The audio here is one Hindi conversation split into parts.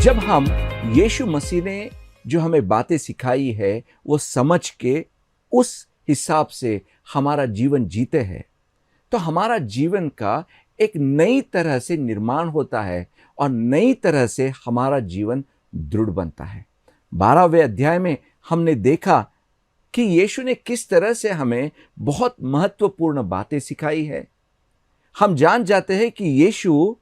जब हम यीशु मसीह ने जो हमें बातें सिखाई है वो समझ के उस हिसाब से हमारा जीवन जीते हैं तो हमारा जीवन का एक नई तरह से निर्माण होता है और नई तरह से हमारा जीवन दृढ़ बनता है। 12वें अध्याय में हमने देखा कि यीशु ने किस तरह से हमें बहुत महत्वपूर्ण बातें सिखाई है। हम जान जाते हैं कि यीशु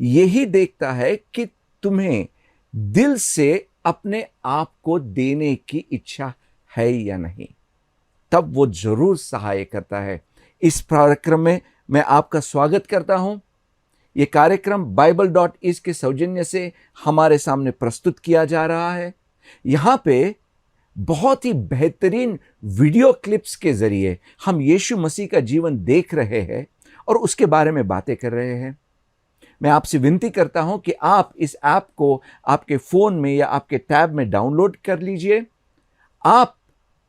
यही देखता है कि तुम्हें दिल से अपने आप को देने की इच्छा है या नहीं, तब वो जरूर सहाय करता है। इस कार्यक्रम में मैं आपका स्वागत करता हूं। यह कार्यक्रम bible.is के सौजन्य से हमारे सामने प्रस्तुत किया जा रहा है। यहां पे बहुत ही बेहतरीन वीडियो क्लिप्स के जरिए हम यीशु मसीह का जीवन देख रहे हैं और उसके बारे में बातें कर रहे हैं। मैं आपसे विनती करता हूं कि आप इस ऐप को आपके फोन में या आपके टैब में डाउनलोड कर लीजिए। आप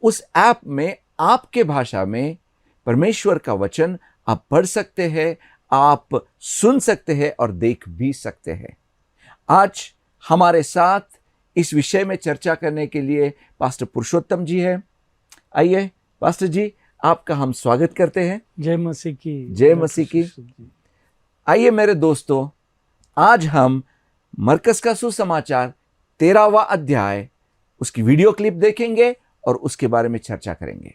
उस ऐप में आपके भाषा में परमेश्वर का वचन आप पढ़ सकते हैं, आप सुन सकते हैं और देख भी सकते हैं। आज हमारे साथ इस विषय में चर्चा करने के लिए पास्टर पुरुषोत्तम जी है। आइए पास्टर जी, आपका हम स्वागत करते हैं। जय मसीह की। जय मसीह की। आइए मेरे दोस्तों, आज हम मरकस का सुसमाचार 13वां अध्याय उसकी वीडियो क्लिप देखेंगे और उसके बारे में चर्चा करेंगे।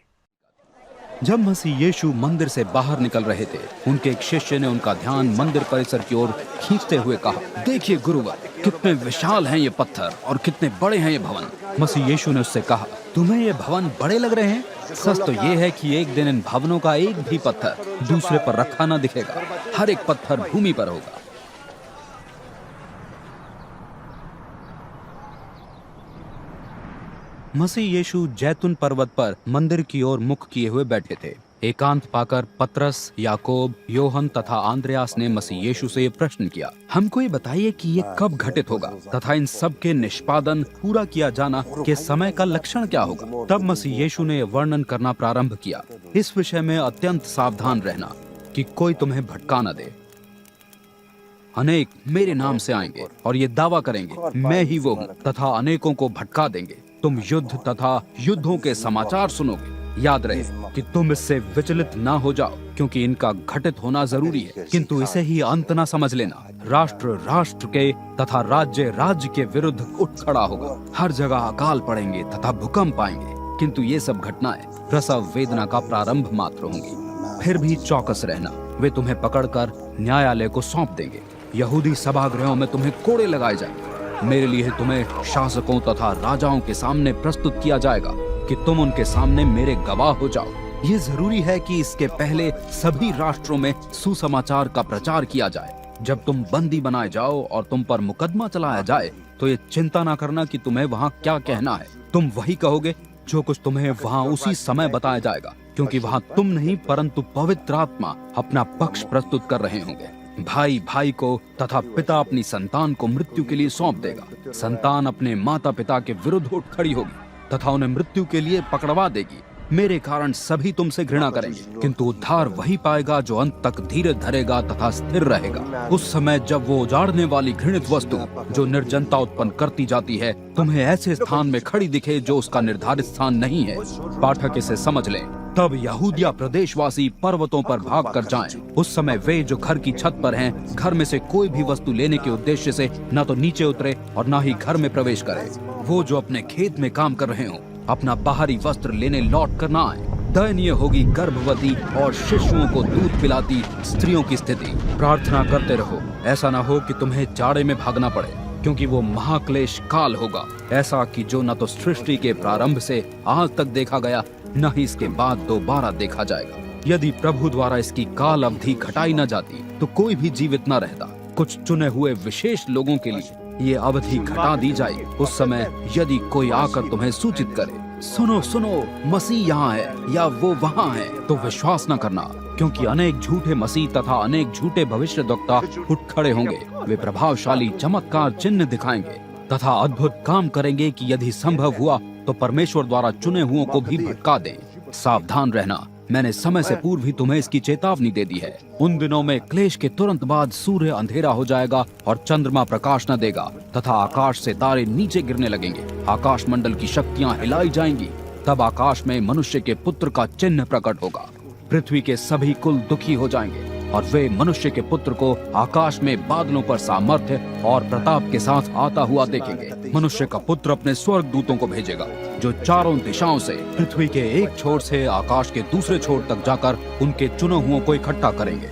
जब मसीह यीशु मंदिर से बाहर निकल रहे थे, उनके एक शिष्य ने उनका ध्यान मंदिर परिसर की ओर खींचते हुए कहा, देखिए गुरुवर, कितने विशाल हैं ये पत्थर और कितने बड़े हैं ये भवन। मसीह यीशु ने उससे कहा, तुम्हें ये भवन बड़े लग रहे हैं? सच तो ये है कि एक दिन इन भवनों का एक भी पत्थर दूसरे पर रखा ना दिखेगा, हर एक पत्थर भूमि पर होगा। मसीह यीशु जैतून पर्वत पर मंदिर की ओर मुख किए हुए बैठे थे। एकांत पाकर पतरस, याकूब, योहन तथा आंद्रयास ने मसीह यीशु से ये प्रश्न किया, हमको ये बताइए कि ये कब घटित होगा तथा इन सब के निष्पादन पूरा किया जाना के समय का लक्षण क्या होगा। तब मसीह यीशु ने वर्णन करना प्रारंभ किया, इस विषय में अत्यंत सावधान रहना कि कोई तुम्हें भटका न दे। अनेक मेरे नाम से आएंगे और ये दावा करेंगे मैं ही वो हूँ, तथा अनेकों को भटका देंगे। तुम युद्ध तथा युद्धों के समाचार सुनोगे। याद रहे कि तुम इससे विचलित ना हो जाओ, क्योंकि इनका घटित होना जरूरी है, किंतु इसे ही अंत ना समझ लेना। राष्ट्र राष्ट्र के तथा राज्य राज्य के विरुद्ध उठ खड़ा होगा। हर जगह अकाल पड़ेंगे तथा भूकंप आएंगे, किंतु ये सब घटनाएं प्रसव वेदना का प्रारंभ मात्र होंगी। फिर भी चौकस रहना, वे तुम्हें पकड़कर न्यायालय को सौंप देंगे। यहूदी सभागृहों में तुम्हें कोड़े लगाए जाएंगे। मेरे लिए तुम्हें शासकों तथा राजाओं के सामने प्रस्तुत किया जाएगा कि तुम उनके सामने मेरे गवाह हो जाओ। ये जरूरी है कि इसके पहले सभी राष्ट्रों में सुसमाचार का प्रचार किया जाए। जब तुम बंदी बनाए जाओ और तुम पर मुकदमा चलाया जाए तो ये चिंता ना करना कि तुम्हें वहाँ क्या कहना है। तुम वही कहोगे जो कुछ तुम्हें वहाँ उसी समय बताया जाएगा, क्योंकि वहाँ तुम नहीं परंतु पवित्र आत्मा अपना पक्ष प्रस्तुत कर रहे होंगे। भाई भाई को तथा पिता अपनी संतान को मृत्यु के लिए सौंप देगा। संतान अपने माता पिता के विरुद्ध उठ खड़ी होगी तथा उन्हें मृत्यु के लिए पकड़वा देगी। मेरे कारण सभी तुमसे घृणा करेंगे, किंतु उद्धार वही पाएगा जो अंत तक धीरज धरेगा तथा स्थिर रहेगा। उस समय जब वो उजाड़ने वाली घृणित वस्तु जो निर्जनता उत्पन्न करती जाती है तुम्हें ऐसे स्थान में खड़ी दिखे जो उसका निर्धारित स्थान नहीं है, पाठक इसे समझ लें। तब यहूदिया प्रदेशवासी पर्वतों पर भाग कर जाएं। उस समय वे जो घर की छत पर हैं, घर में से कोई भी वस्तु लेने के उद्देश्य से न तो नीचे उतरे और न ही घर में प्रवेश करे। वो जो अपने खेत में काम कर रहे हों, अपना बाहरी वस्त्र लेने लौट कर न आए। दयनीय होगी गर्भवती और शिशुओं को दूध पिलाती स्त्रियों की स्थिति। प्रार्थना करते रहो, ऐसा न हो कि तुम्हें जाड़े में भागना पड़े, क्योंकि वो महाक्लेश काल होगा, ऐसा कि जो न तो सृष्टि के प्रारंभ से आज तक देखा गया, न ही इसके बाद दोबारा देखा जाएगा। यदि प्रभु द्वारा इसकी काल अवधि घटाई न जाती तो कोई भी जीवित न रहता। कुछ चुने हुए विशेष लोगों के लिए ये अवधि घटा दी जाए। उस समय यदि कोई आकर तुम्हें सूचित करे, सुनो सुनो मसीह यहाँ है या वो वहाँ है, तो विश्वास न करना, क्योंकि अनेक झूठे मसीह तथा अनेक झूठे भविष्यद्वक्ता उठ खड़े होंगे। वे प्रभावशाली चमत्कार चिन्ह दिखाएंगे तथा अद्भुत काम करेंगे कि यदि संभव हुआ तो परमेश्वर द्वारा चुने हुओं को भी भटका दें। सावधान रहना, मैंने समय से पूर्व ही तुम्हें इसकी चेतावनी दे दी है। उन दिनों में क्लेश के तुरंत बाद सूर्य अंधेरा हो जाएगा और चंद्रमा प्रकाश न देगा तथा आकाश से तारे नीचे गिरने लगेंगे। आकाश मंडल की शक्तियां हिलाई जाएंगी। तब आकाश में मनुष्य के पुत्र का चिन्ह प्रकट होगा। पृथ्वी के सभी कुल दुखी हो जाएंगे और वे मनुष्य के पुत्र को आकाश में बादलों पर सामर्थ्य और प्रताप के साथ आता हुआ देखेंगे। मनुष्य का पुत्र अपने स्वर्ग दूतों को भेजेगा जो चारों दिशाओं से पृथ्वी के एक छोर से आकाश के दूसरे छोर तक जाकर उनके चुने हुओं को इकट्ठा करेंगे।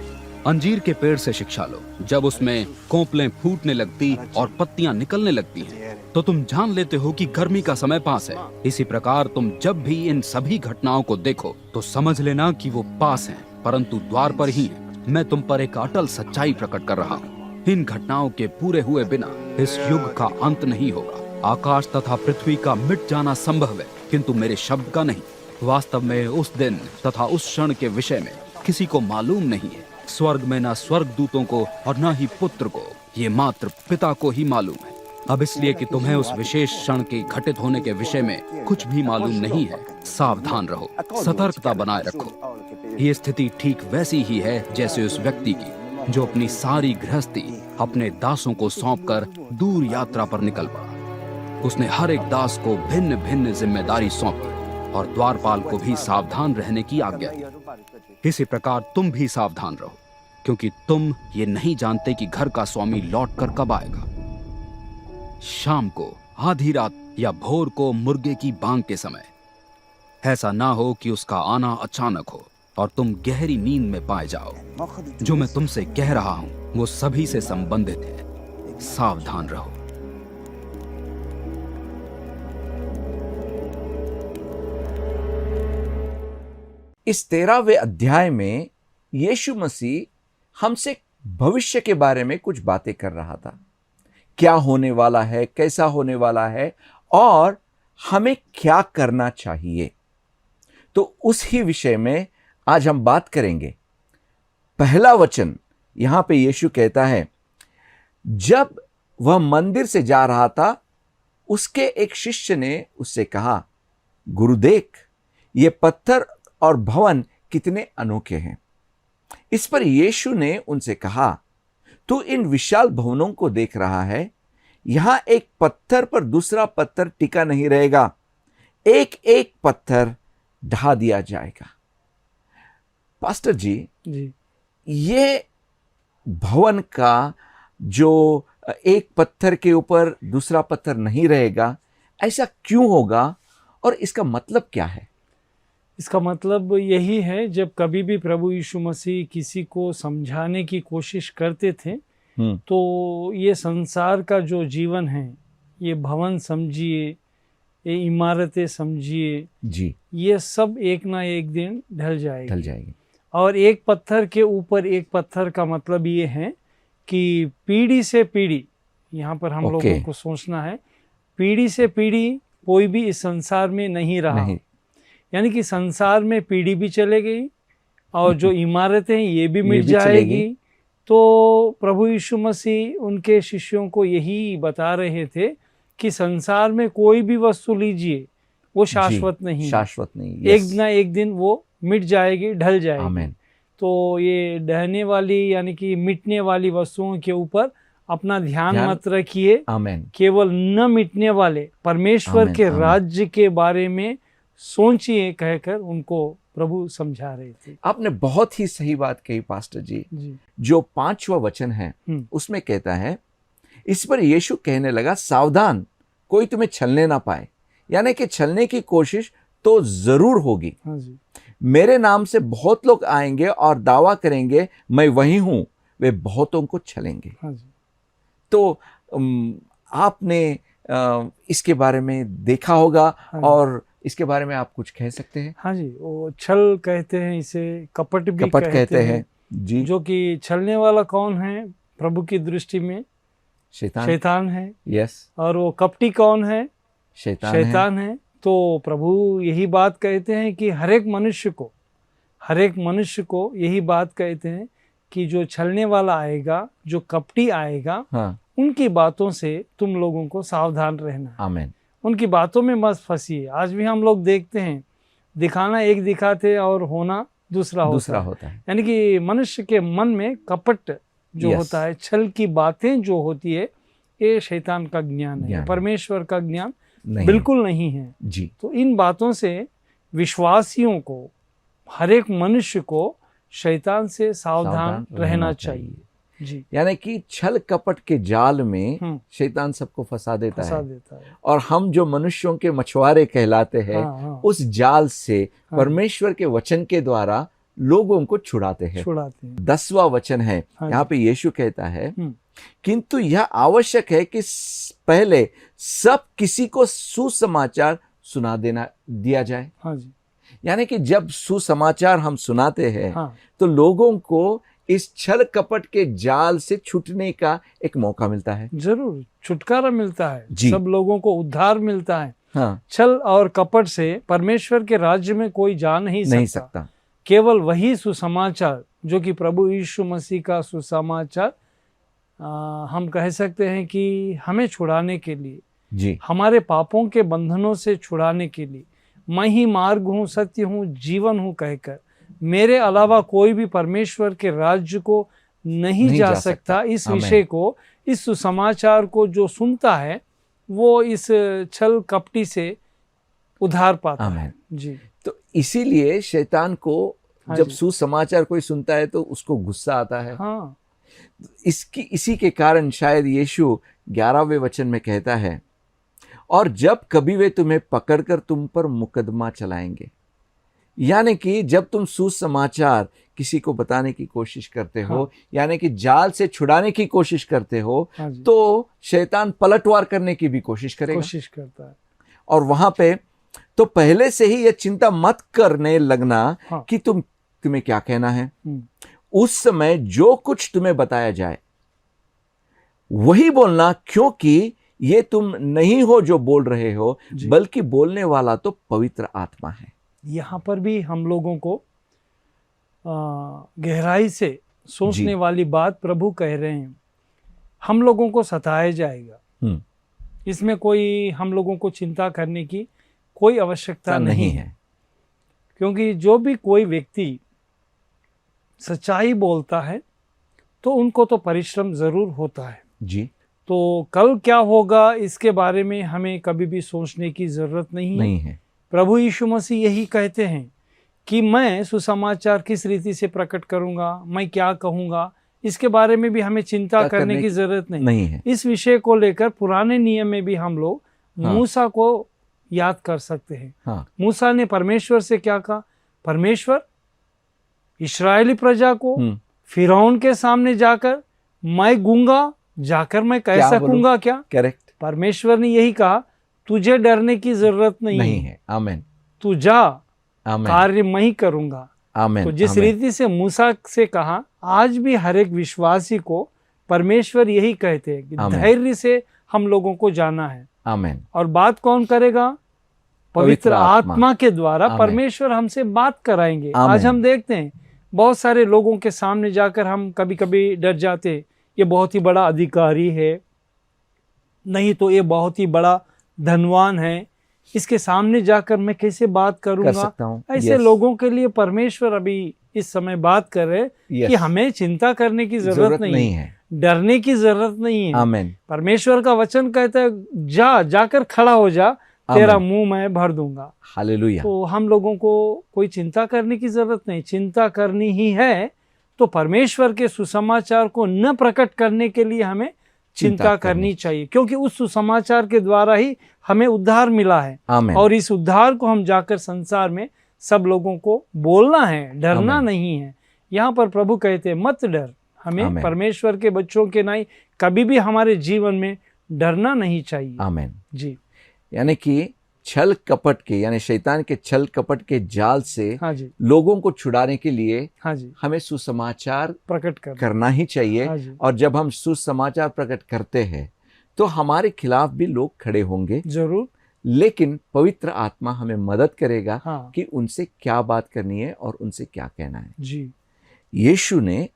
अंजीर के पेड़ से शिक्षा लो। जब उसमें कोंपलें फूटने लगती और पत्तियां निकलने लगती हैं, तो तुम जान लेते हो कि गर्मी का समय पास है। इसी प्रकार तुम जब भी इन सभी घटनाओं को देखो तो समझ लेना कि वो पास हैं, परंतु द्वार पर ही हैं। मैं तुम पर एक अटल सच्चाई प्रकट कर रहा हूँ। इन घटनाओं के पूरे हुए बिना इस युग का अंत नहीं होगा। आकाश तथा पृथ्वी का मिट जाना संभव है, किंतु मेरे शब्द का नहीं। वास्तव में उस दिन तथा उस क्षण के विषय में किसी को मालूम नहीं है, स्वर्ग में न स्वर्ग दूतों को और न ही पुत्र को, ये मात्र पिता को ही मालूम है। अब इसलिए कि तुम्हें उस विशेष क्षण के घटित होने के विषय में कुछ भी मालूम नहीं है, सावधान रहो, सतर्कता बनाए रखो। ये स्थिति ठीक वैसी ही है जैसे उस व्यक्ति की जो अपनी सारी गृहस्थी अपने दासों को सौंपकर दूर यात्रा पर निकल पड़ा। उसने हर एक दास को भिन्न भिन्न जिम्मेदारी सौंपी और द्वारपाल को भी सावधान रहने की आज्ञा दी। इसी प्रकार तुम भी सावधान रहो, क्योंकि तुम ये नहीं जानते कि घर का स्वामी लौटकर कब आएगा। शाम को, आधी रात या भोर को मुर्गे की बांग के समय। ऐसा ना हो कि उसका आना अचानक हो और तुम गहरी नींद में पाए जाओ। जो मैं तुमसे कह रहा हूं वो सभी से संबंधित है, सावधान रहो। इस 13वें अध्याय में यीशु मसीह हमसे भविष्य के बारे में कुछ बातें कर रहा था। क्या होने वाला है, कैसा होने वाला है और हमें क्या करना चाहिए, तो उस ही विषय में आज हम बात करेंगे। पहला वचन यहां पे यीशु कहता है, जब वह मंदिर से जा रहा था, उसके एक शिष्य ने उससे कहा, गुरु देख, ये पत्थर और भवन कितने अनोखे हैं। इस पर यीशु ने उनसे कहा, तू इन विशाल भवनों को देख रहा है, यहां एक पत्थर पर दूसरा पत्थर टिका नहीं रहेगा, एक एक पत्थर ढा दिया जाएगा। पास्टर जी, ये भवन का जो एक पत्थर के ऊपर दूसरा पत्थर नहीं रहेगा, ऐसा क्यों होगा और इसका मतलब क्या है? इसका मतलब यही है, जब कभी भी प्रभु यीशु मसीह किसी को समझाने की कोशिश करते थे तो ये संसार का जो जीवन है, ये भवन समझिए, ये इमारतें समझिए जी, ये सब एक ना एक दिन ढल जाएगी। और एक पत्थर के ऊपर एक पत्थर का मतलब ये है कि पीढ़ी से पीढ़ी, यहाँ पर हम लोगों को सोचना है, पीढ़ी से पीढ़ी कोई भी इस संसार में नहीं रहा। यानी कि संसार में पीढ़ी भी चले गई और जो इमारतें हैं ये भी मिट जाएगी। तो प्रभु यीशु मसीह उनके शिष्यों को यही बता रहे थे कि संसार में कोई भी वस्तु लीजिए, वो शाश्वत नहीं, एक ना एक दिन वो मिट जाएगी, ढल जाएगी। आमीन। तो ये ढहने वाली यानी कि मिटने वाली वस्तुओं के ऊपर अपना ध्यान मत रखिए। आमीन। केवल न मिटने वाले परमेश्वर के राज्य के बारे में सोचिए, कहकर उनको प्रभु समझा रहे थे। आपने बहुत ही सही बात कही पास्टर जी। जो 5वां वचन है उसमें कहता है, इस पर यीशु कहने लगा, सावधान, कोई तुम्हें छलने ना पाए। यानी कि छलने की कोशिश तो जरूर होगी। मेरे नाम से बहुत लोग आएंगे और दावा करेंगे मैं वही हूं, वे बहुतों को छलेंगे। तो आपने इसके बारे में देखा होगा और इसके बारे में आप कुछ कह सकते हैं? हाँ जी, वो छल कहते हैं, इसे कपट भी कहते हैं जी। जो कि छलने वाला कौन है प्रभु की दृष्टि में? शैतान है। यस। और वो कपटी कौन है? शैतान है। तो प्रभु यही बात कहते हैं कि हर एक मनुष्य को यही बात कहते हैं कि जो छलने वाला आएगा, जो कपटी आएगा, उनकी बातों से तुम लोगों को सावधान रहना। आमीन। उनकी बातों में मत फंसिए। आज भी हम लोग देखते हैं दिखाना एक दिखाते और होना दूसरा होता है। यानी कि मनुष्य के मन में कपट जो Yes. होता है, छल की बातें जो होती है, ये शैतान का ज्ञान है, ज्ञान है। परमेश्वर का ज्ञान नहीं बिल्कुल नहीं है। जी। तो इन बातों से विश्वासियों को, हर एक मनुष्य को शैतान से सावधान रहना चाहिए। जी। यानी कि छल कपट के जाल में हम्म। शैतान सबको फंसा देता फंसा है, देता है। और हम जो मनुष्यों के मछुआरे कहलाते हैं, हाँ। उस जाल से हाँ। परमेश्वर के वचन के द्वारा लोगों को छुड़ाते हैं। 10वां वचन है, हाँ यहाँ जी। पे यीशु कहता है, हम्म। किंतु यह आवश्यक है कि पहले सब किसी को सुसमाचार सुना दिया जाए। हाँ जी। यानी कि जब सुसमाचार हम सुनाते हैं, हाँ। तो लोगों को इस छल कपट के जाल से छूटने का एक मौका मिलता है। जरूर छुटकारा मिलता है, जी। सब लोगों को उद्धार मिलता है। हाँ। छल और कपट से परमेश्वर के राज्य में कोई जा नहीं सकता। केवल वही सुसमाचार जो कि प्रभु यीशु मसीह का सुसमाचार, हम कह सकते हैं कि हमें छुड़ाने के लिए, जी, हमारे पापों के बंधनों से छुड़ाने के लिए, मैं ही मार्ग हूँ, सत्य हूँ, जीवन हूँ कहकर, मेरे अलावा कोई भी परमेश्वर के राज्य को नहीं जा सकता। इस विषय को, इस सुसमाचार को जो सुनता है वो इस छल कपटी से उद्धार पाता है। जी। तो इसीलिए शैतान को जब जी। सुसमाचार कोई सुनता है तो उसको गुस्सा आता है। हाँ। इसी के कारण शायद यीशु 11वें वचन में कहता है, और जब कभी वे तुम्हें पकड़कर तुम पर मुकदमा चलाएंगे। यानी कि जब तुम सुसमाचार किसी को बताने की कोशिश करते हो, हाँ। यानी कि जाल से छुड़ाने की कोशिश करते हो, हाँ जी। तो शैतान पलटवार करने की भी कोशिश करता है। और वहां पे तो पहले से ही यह चिंता मत करने लगना हाँ। कि तुम्हें क्या कहना है। उस समय जो कुछ तुम्हें बताया जाए वही बोलना, क्योंकि ये तुम नहीं हो जो बोल रहे हो, बल्कि बोलने वाला तो पवित्र आत्मा है। यहाँ पर भी हम लोगों को गहराई से सोचने वाली बात प्रभु कह रहे हैं। हम लोगों को सताया जाएगा, इसमें कोई हम लोगों को चिंता करने की कोई आवश्यकता नहीं है, क्योंकि जो भी कोई व्यक्ति सच्चाई बोलता है तो उनको तो परिश्रम जरूर होता है। जी। तो कल क्या होगा इसके बारे में हमें कभी भी सोचने की जरूरत नहीं है। प्रभु यीशु मसीह यही कहते हैं कि मैं सुसमाचार किस रीति से प्रकट करूंगा, मैं क्या कहूंगा, इसके बारे में भी हमें चिंता करने की जरूरत नहीं है। इस विषय को लेकर पुराने नियम में भी हम लोग मूसा को याद कर सकते हैं। मूसा ने परमेश्वर से क्या कहा? परमेश्वर इस्राएली प्रजा को फिरौन के सामने जाकर मैं गूंगा जाकर मैं कह सकूंगा क्या? करेक्ट। परमेश्वर ने यही कहा, तुझे डरने की जरूरत नहीं है। आमीन। तू जा, कार्य मैं ही करूंगा। आमीन। तो जिस रीति से मूसा से कहा, आज भी हर एक विश्वासी को परमेश्वर यही कहते हैं कि धैर्य से हम लोगों को जाना है। आमीन। और बात कौन करेगा? पवित्र आत्मा के द्वारा परमेश्वर हमसे बात कराएंगे। आज हम देखते हैं बहुत सारे लोगों के सामने जाकर हम कभी कभी डर जाते हैं, ये बहुत ही बड़ा अधिकारी है, नहीं तो ये बहुत ही बड़ा धनवान है, इसके सामने जाकर मैं कैसे बात करूंगा? ऐसे लोगों के लिए परमेश्वर अभी इस समय बात कर रहे हैं कि हमें चिंता करने की जरूरत नहीं है, डरने की जरूरत नहीं है। आमीन। परमेश्वर का वचन कहता है जाकर खड़ा हो जा, तेरा मुंह मैं भर दूंगा। हालेलुया। तो हम लोगों को कोई चिंता करने की जरूरत नहीं। चिंता करनी ही है तो परमेश्वर के सुसमाचार को न प्रकट करने के लिए हमें चिंता करनी चाहिए, क्योंकि उस सुसमाचार के द्वारा ही हमें उद्धार मिला है। और इस उद्धार को हम जाकर संसार में सब लोगों को बोलना है, डरना नहीं है। यहाँ पर प्रभु कहते हैं मत डर। हमें परमेश्वर के बच्चों के नहीं कभी भी हमारे जीवन में डरना नहीं चाहिए। आमीन। जी। यानी कि छल कपट के, यानी शैतान के छल कपट के जाल से लोगों को छुड़ाने के लिए हमें सुसमाचार प्रकट करना ही चाहिए। और जब हम सुसमाचार प्रकट करते हैं तो हमारे खिलाफ भी लोग खड़े होंगे जरूर, लेकिन पवित्र आत्मा हमें मदद करेगा कि उनसे क्या बात करनी है और उनसे क्या कहना है। जी। यीशु ने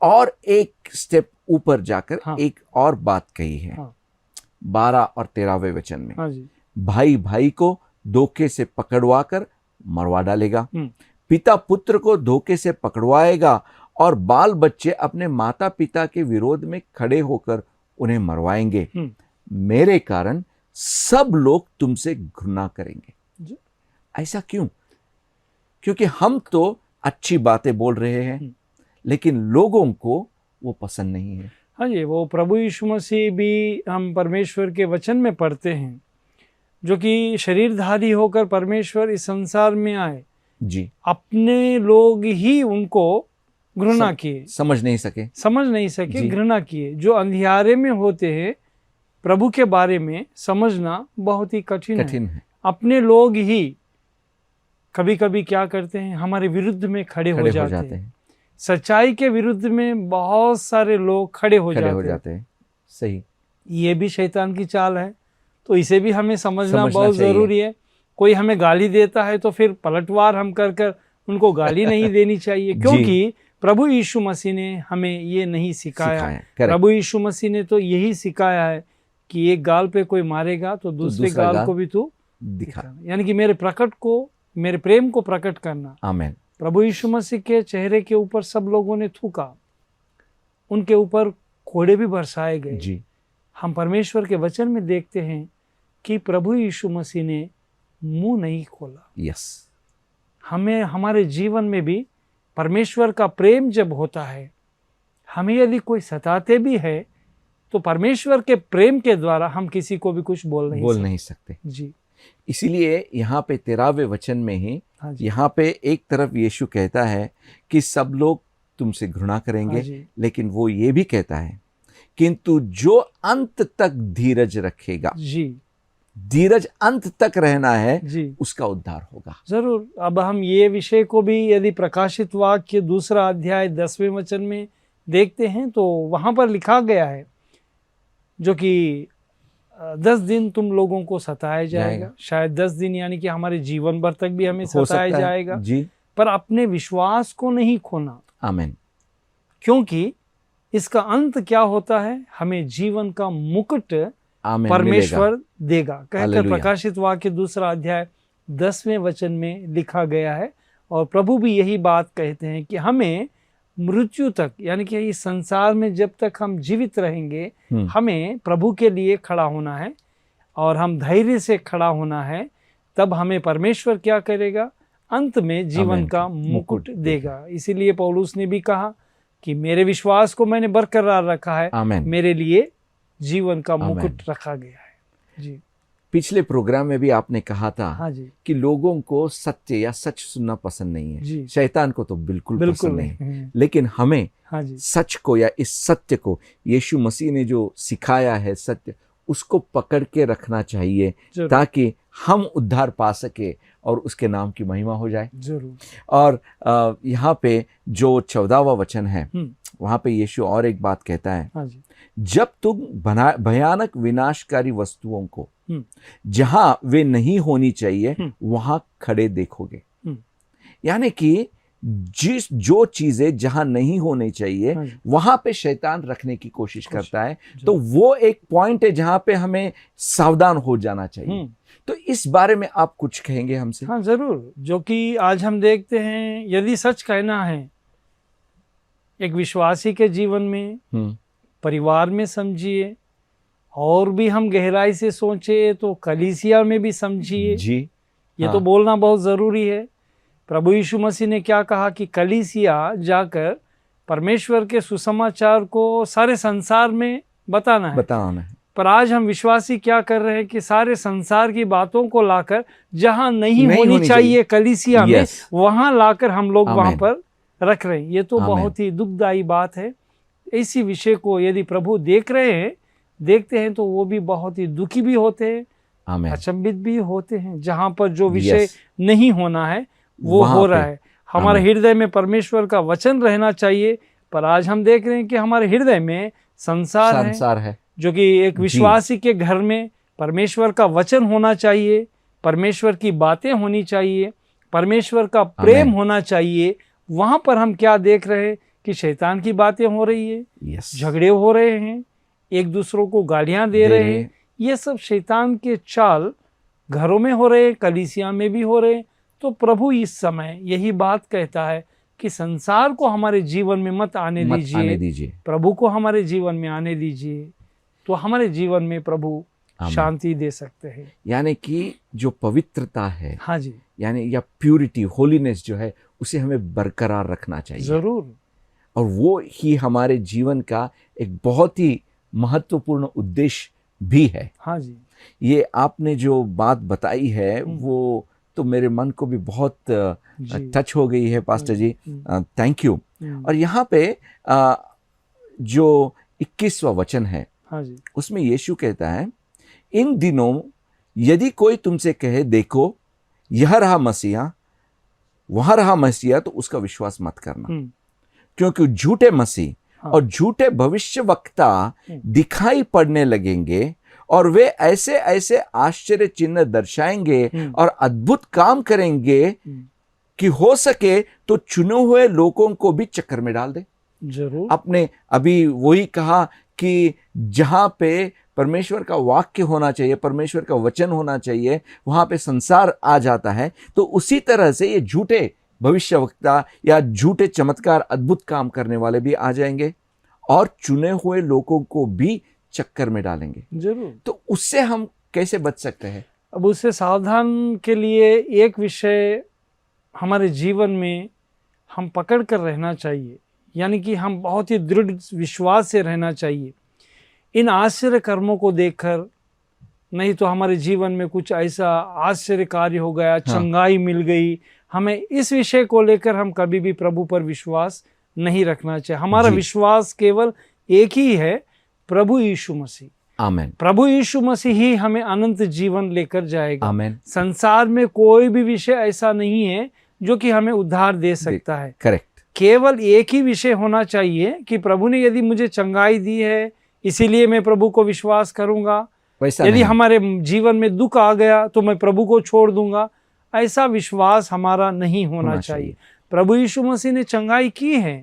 और एक स्टेप ऊपर जाकर एक और बात कही है। 12 और 13वें वचन में, भाई भाई को धोखे से पकड़वा कर मरवा डालेगा। पिता पुत्र को धोखे से पकड़वाएगा और बाल बच्चे अपने माता पिता के विरोध में खड़े होकर उन्हें मरवाएंगे। मेरे कारण सब लोग तुमसे घृणा करेंगे। ऐसा क्यों? क्योंकि हम तो अच्छी बातें बोल रहे हैं, लेकिन लोगों को वो पसंद नहीं है। हाँ जी, वो प्रभु यीशु मसीह भी हम परमेश्वर के वचन में पढ़ते हैं, जो कि शरीरधारी होकर परमेश्वर इस संसार में आए जी। अपने लोग ही उनको घृणा किए, समझ नहीं सके, घृणा किए। जो अंधियारे में होते हैं प्रभु के बारे में समझना बहुत ही कठिन है। अपने लोग ही कभी कभी क्या करते हैं, हमारे विरुद्ध में खड़े हो जाते हैं। सच्चाई के विरुद्ध में बहुत सारे लोग खड़े हो जाते हैं। सही, ये भी शैतान की चाल है, तो इसे भी हमें समझना बहुत जरूरी है। कोई हमें गाली देता है तो फिर पलटवार हम कर उनको गाली नहीं देनी चाहिए, क्योंकि प्रभु यीशु मसीह ने हमें ये नहीं सिखाया। प्रभु यीशु मसीह ने तो यही सिखाया है कि एक गाल पे कोई मारेगा तो दूसरे गाल को भी तू दिखा, यानी कि मेरे प्रेम को प्रकट करना। आमीन। प्रभु यीशु मसीह के चेहरे के ऊपर सब लोगों ने थूका, उनके ऊपर कोड़े भी बरसाए गए जी। हम परमेश्वर के वचन में देखते हैं कि प्रभु यीशु मसीह ने मुंह नहीं खोला। यस। हमें हमारे जीवन में भी परमेश्वर का प्रेम जब होता है, हमें यदि कोई सताते भी है तो परमेश्वर के प्रेम के द्वारा हम किसी को भी कुछ बोल नहीं सकते जी। इसीलिए यहाँ पे 13वें वचन में ही यहाँ पे एक तरफ यीशु कहता है कि सब लोग तुमसे घृणा करेंगे, लेकिन वो ये भी कहता है किंतु जो अंत तक धीरज रखेगा जी, धीरज अंत तक रहना है जी, उसका उद्धार होगा। जरूर। अब हम ये विषय को भी यदि प्रकाशित वाक्य 2 अध्याय 10वें वचन में देखते हैं तो वहां पर लिखा गया है, जो कि 10 दिन तुम लोगों को सताया जाएगा। शायद 10 दिन यानी कि हमारे जीवन भर तक भी हमें सताया जाएगा जी। पर अपने विश्वास को नहीं खोना। आमीन। क्योंकि इसका अंत क्या होता है, हमें जीवन का मुकुट परमेश्वर देगा, कहकर प्रकाशित वाक्य 2 अध्याय 10वें वचन में लिखा गया है। और प्रभु भी यही बात कहते हैं कि हमें मृत्यु तक, यानी कि इस संसार में जब तक हम जीवित रहेंगे हमें प्रभु के लिए खड़ा होना है और हम धैर्य से खड़ा होना है। तब हमें परमेश्वर क्या करेगा, अंत में जीवन का मुकुट देगा। इसीलिए पौलुस ने भी कहा कि मेरे विश्वास को मैंने बरकरार रखा है, मेरे लिए जीवन का मुकुट रखा गया है जी। पिछले प्रोग्राम में भी आपने कहा था हाँ जी, कि लोगों को सत्य या सच सुनना पसंद नहीं है, शैतान को तो बिल्कुल पसंद नहीं, लेकिन हमें हाँ जी, सच को या इस सत्य को यीशु मसीह ने जो सिखाया है सत्य, उसको पकड़ के रखना चाहिए ताकि हम उद्धार पा सके और उसके नाम की महिमा हो जाए। जरूर। और यहाँ पे जो 14वां वचन है वहाँ पे यीशु और एक बात कहता है, हाँ जी, जब तुम भयानक विनाशकारी वस्तुओं को जहां वे नहीं होनी चाहिए वहां खड़े देखोगे। यानी कि जो चीजें जहां नहीं होनी चाहिए वहां पे शैतान रखने की कोशिश करता है, तो वो एक पॉइंट है जहां पे हमें सावधान हो जाना चाहिए। तो इस बारे में आप कुछ कहेंगे हमसे? हाँ जरूर। जो कि आज हम देखते हैं, यदि सच कहना है एक विश्वासी के जीवन में, परिवार में समझिए, और भी हम गहराई से सोचे तो कलीसिया में भी समझिए जी। ये तो बोलना बहुत जरूरी है। प्रभु यीशु मसीह ने क्या कहा कि कलीसिया जाकर परमेश्वर के सुसमाचार को सारे संसार में बताना है। पर आज हम विश्वासी क्या कर रहे हैं कि सारे संसार की बातों को लाकर जहां नहीं होनी चाहिए कलीसिया में, वहां लाकर हम लोग वहां पर रख रहे हैं। ये तो बहुत ही दुखदायी बात है। इसी विषय को यदि प्रभु देखते हैं तो वो भी बहुत ही दुखी भी होते हैं, अचंभित भी होते हैं। जहां पर जो विषय नहीं होना है वो हो रहा है। हमारे हृदय में परमेश्वर का वचन रहना चाहिए, पर आज हम देख रहे हैं कि हमारे हृदय में संसार है। जो कि एक विश्वासी के घर में परमेश्वर का वचन होना चाहिए, परमेश्वर की बातें होनी चाहिए, परमेश्वर का प्रेम होना चाहिए। वहां पर हम क्या देख रहे हैं कि शैतान की बातें हो रही है, झगड़े हो रहे हैं, एक दूसरों को गालियां दे रहे हैं। ये सब शैतान के चाल घरों में हो रहे हैं, कलीसिया में भी हो रहे हैं। तो प्रभु इस समय यही बात कहता है कि संसार को हमारे जीवन में मत आने दीजिए, प्रभु को हमारे जीवन में आने दीजिए, तो हमारे जीवन में प्रभु शांति दे सकते हैं। यानी कि जो पवित्रता है, हाँ जी, यानी या प्यूरिटी, होलीनेस जो है, उसे हमें बरकरार रखना चाहिए जरूर। और वो ही हमारे जीवन का एक बहुत ही महत्वपूर्ण उद्देश्य भी है। हाँ जी, ये आपने जो बात बताई है वो तो मेरे मन को भी बहुत टच हो गई है पास्टर जी, थैंक यू। और यहाँ पे जो 21वां वचन है, हाँ जी, उसमें यीशु कहता है, इन दिनों यदि कोई तुमसे कहे देखो यह रहा मसीहा, वहां रहा मसीहा, तो उसका विश्वास मत करना, क्योंकि झूठे मसीह और झूठे भविष्यवक्ता दिखाई पड़ने लगेंगे और वे ऐसे ऐसे आश्चर्य चिन्ह दर्शाएंगे और अद्भुत काम करेंगे कि हो सके तो चुने हुए लोगों को भी चक्कर में डाल दे। जरूर। आपने अभी वही कहा कि जहां पे परमेश्वर का वाक्य होना चाहिए, परमेश्वर का वचन होना चाहिए, वहां पे संसार आ जाता है। तो उसी तरह से ये झूठे भविष्यवक्ता या झूठे चमत्कार, अद्भुत काम करने वाले भी आ जाएंगे और चुने हुए लोगों को भी चक्कर में डालेंगे। जरूर। तो उससे हम कैसे बच सकते हैं? अब उससे सावधान के लिए एक विषय हमारे जीवन में हम पकड़ कर रहना चाहिए, यानी कि हम बहुत ही दृढ़ विश्वास से रहना चाहिए। इन आश्चर्य कर्मों को देखकर, नहीं तो हमारे जीवन में कुछ ऐसा आश्चर्य कार्य हो गया, चंगाई मिल गई, हमें इस विषय को लेकर हम कभी भी प्रभु पर विश्वास नहीं रखना चाहिए। हमारा विश्वास केवल एक ही है, प्रभु यीशु मसीह। आमेन। प्रभु यीशु मसीह ही हमें अनंत जीवन लेकर जाएगा। आमेन। संसार में कोई भी विषय ऐसा नहीं है जो कि हमें उद्धार दे सकता है। करेक्ट। केवल एक ही विषय होना चाहिए कि प्रभु ने यदि मुझे चंगाई दी है इसीलिए मैं प्रभु को विश्वास करूंगा, यदि हमारे जीवन में दुख आ गया तो मैं प्रभु को छोड़ दूंगा, ऐसा विश्वास हमारा नहीं होना चाहिए। प्रभु यीशु मसीह ने चंगाई की है,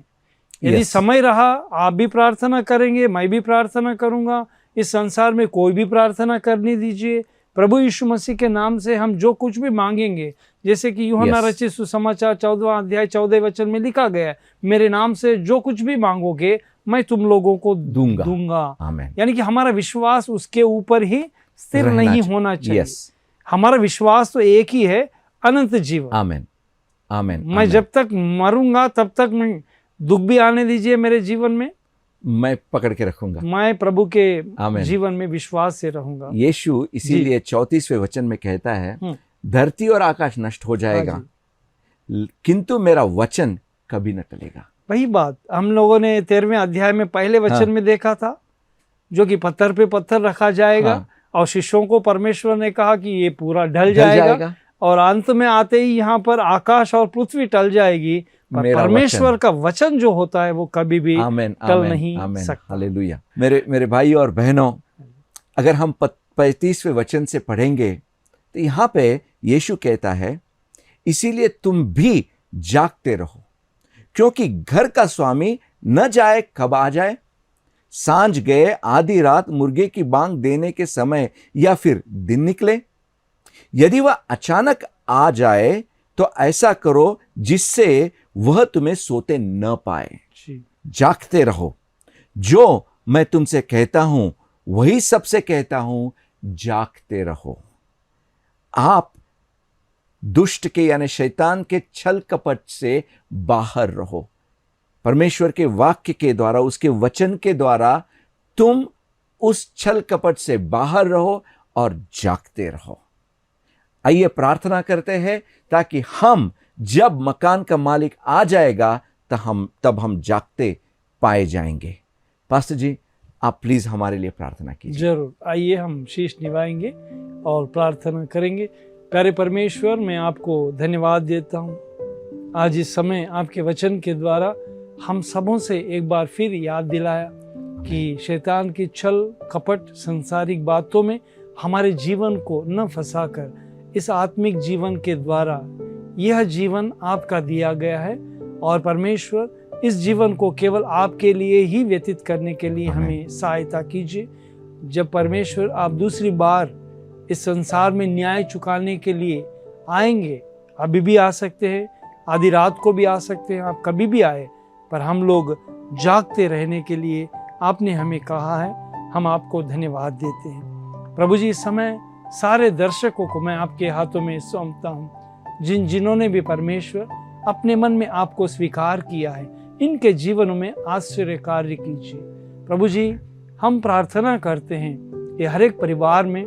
यदि समय रहा आप भी प्रार्थना करेंगे, मैं भी प्रार्थना करूंगा, इस संसार में कोई भी प्रार्थना करने दीजिए। प्रभु यीशु मसीह के नाम से हम जो कुछ भी मांगेंगे, जैसे कि यूहन्ना रचित सुसमाचार 14वां अध्याय 14वें वचन में लिखा गया है, मेरे नाम से जो कुछ भी मांगोगे मैं तुम लोगों को दूंगा। यानी कि हमारा विश्वास उसके ऊपर ही स्थिर नहीं होना चाहिए। हमारा विश्वास तो एक ही है, अनंत जीवन। आमेन। आमेन। मैं जब तक मरूंगा तब तक मैं दुख भी आने दीजिए मेरे जीवन में, मैं पकड़ के रखूंगा, मैं प्रभु के जीवन में विश्वास से रहूंगा। यीशु इसीलिए 34वें वचन में कहता है, धरती और आकाश नष्ट हो जाएगा किंतु मेरा वचन कभी न टलेगा। वही बात हम लोगों ने 13वें अध्याय में पहले वचन में देखा था, जो कि पत्थर पे पत्थर रखा जाएगा और शिष्यों को परमेश्वर ने कहा कि ये पूरा ढल जाएगा और अंत में आते ही यहाँ पर आकाश और पृथ्वी टल जाएगी, पर परमेश्वर का वचन जो होता है वो कभी भी टल नहीं सकता। हालेलुया। मेरे भाई और बहनों, अगर हम 35वें वचन से पढ़ेंगे तो यहाँ पे यीशु कहता है, इसीलिए तुम भी जागते रहो, क्योंकि घर का स्वामी न जाए कब आ जाए, सांझ गए आधी रात मुर्गे की बांग देने के समय या फिर दिन निकले। यदि वह अचानक आ जाए तो ऐसा करो जिससे वह तुम्हें सोते न पाए। जागते रहो, जो मैं तुमसे कहता हूं वही सबसे कहता हूं, जागते रहो। आप दुष्ट के यानी शैतान के छल कपट से बाहर रहो। परमेश्वर के वाक्य के द्वारा, उसके वचन के द्वारा तुम उस छल कपट से बाहर रहो और जागते रहो। आइए प्रार्थना करते हैं ताकि हम जब मकान का मालिक आ जाएगा तब हम जागते पाए जाएंगे। पास्टर जी, आप प्लीज हमारे लिए प्रार्थना कीजिए। जरूर, आइए हम शीश निभाएंगे और प्रार्थना करेंगे। प्यारे परमेश्वर, मैं आपको धन्यवाद देता हूँ। आज इस समय आपके वचन के द्वारा हम सबों से एक बार फिर याद दिलाया कि शैतान की छल कपट संसारिक बातों में हमारे जीवन को न फंसाकर इस आत्मिक जीवन के द्वारा यह जीवन आपका दिया गया है और परमेश्वर इस जीवन को केवल आपके लिए ही व्यतीत करने के लिए हमें सहायता कीजिए। जब परमेश्वर आप दूसरी बार इस संसार में न्याय चुकाने के लिए आएंगे, अभी भी आ सकते हैं, आधी रात को भी आ सकते हैं, आप कभी भी आए, पर हम लोग जागते रहने के लिए आपने हमें कहा है, हम आपको धन्यवाद देते हैं। प्रभु जी, इस समय सारे दर्शकों को मैं आपके हाथों में सौंपता हूँ, जिन्होंने भी परमेश्वर अपने मन में आपको स्वीकार किया है, इनके जीवनों में आश्चर्य कार्य कीजिए। प्रभु जी, हम प्रार्थना करते हैं कि हर एक परिवार में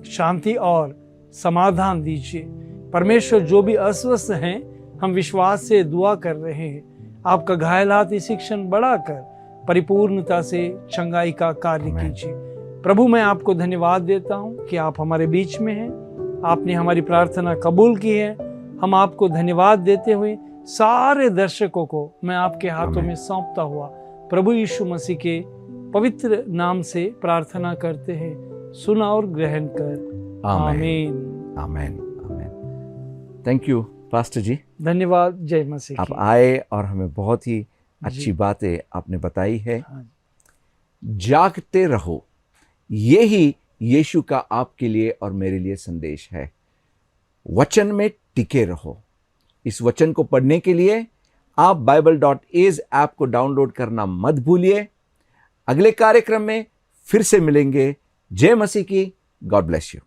शांति और समाधान दीजिए। परमेश्वर, जो भी अस्वस्थ हैं, हम विश्वास से दुआ कर रहे हैं, आपका घायलात शिक्षण बढ़ाकर परिपूर्णता से चंगाई का कार्य कीजिए। प्रभु, मैं आपको धन्यवाद देता हूँ कि आप हमारे बीच में हैं, आपने हमारी प्रार्थना कबूल की है। हम आपको धन्यवाद देते हुए सारे दर्शकों को मैं आपके हाथों में सौंपता हुआ प्रभु यीशु मसीह के पवित्र नाम से प्रार्थना करते हैं, सुना और ग्रहण कर। आमीन। आमीन। आमीन। थैंक यू पास्टर जी, धन्यवाद। जय मसीह। आप आए और हमें बहुत ही अच्छी बातें आपने बताई है। जागते रहो, यही यीशु का आपके लिए और मेरे लिए संदेश है। वचन में टिके रहो। इस वचन को पढ़ने के लिए आप bible.az ऐप को डाउनलोड करना मत भूलिए। अगले कार्यक्रम में फिर से मिलेंगे। जय मसीह की। God bless you.